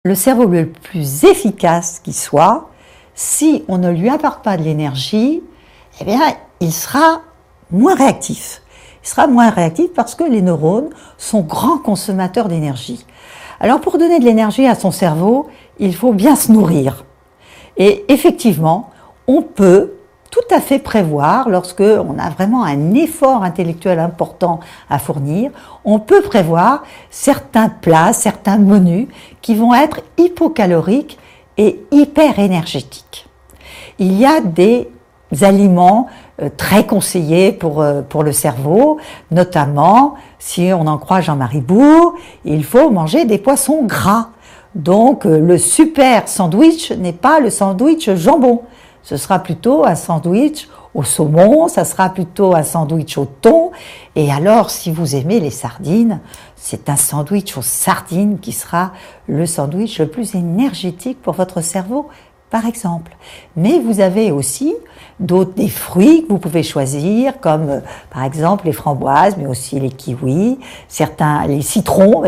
Le cerveau le plus efficace qui soit, si on ne lui apporte pas de l'énergie, eh bien, il sera moins réactif. Il sera moins réactif parce que les neurones sont grands consommateurs d'énergie. Alors, pour donner de l'énergie à son cerveau, il faut bien se nourrir. Et effectivement, on peut tout à fait prévoir, lorsque on a vraiment un effort intellectuel important à fournir, on peut prévoir certains plats, certains menus qui vont être hypocaloriques et hyper énergétiques. Il y a des aliments très conseillés pour le cerveau, notamment, si on en croit Jean-Marie Bourg, il faut manger des poissons gras. Donc le super sandwich n'est pas le sandwich jambon. Ce sera plutôt un sandwich au saumon, ça sera plutôt un sandwich au thon. Et alors, si vous aimez les sardines, c'est un sandwich aux sardines qui sera le sandwich le plus énergétique pour votre cerveau, par exemple. Mais vous avez aussi des fruits que vous pouvez choisir, comme par exemple les framboises, mais aussi les kiwis, les citrons,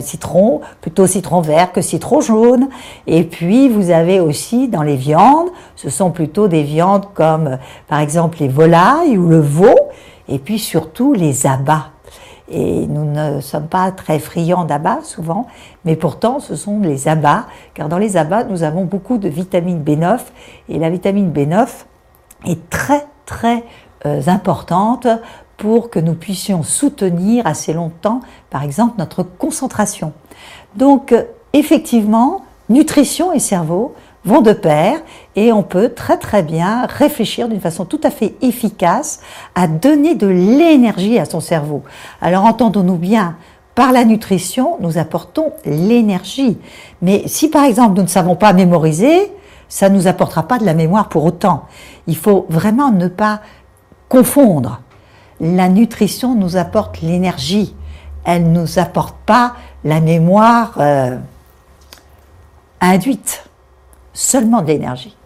citron, plutôt citron vert que citron jaune. Et puis vous avez aussi dans les viandes, ce sont plutôt des viandes comme par exemple les volailles ou le veau, et puis surtout les abats. Et nous ne sommes pas très friands d'abats souvent, mais pourtant ce sont les abats, car dans les abats nous avons beaucoup de vitamine B9, et la vitamine B9 est très très importante pour que nous puissions soutenir assez longtemps, par exemple, notre concentration. Donc effectivement, nutrition et cerveau vont de pair, et on peut très très bien réfléchir d'une façon tout à fait efficace à donner de l'énergie à son cerveau. Alors entendons-nous bien, par la nutrition, nous apportons l'énergie. Mais si par exemple nous ne savons pas mémoriser, ça ne nous apportera pas de la mémoire pour autant. Il faut vraiment ne pas confondre. La nutrition nous apporte l'énergie, elle ne nous apporte pas la mémoire induite. Seulement de l'énergie.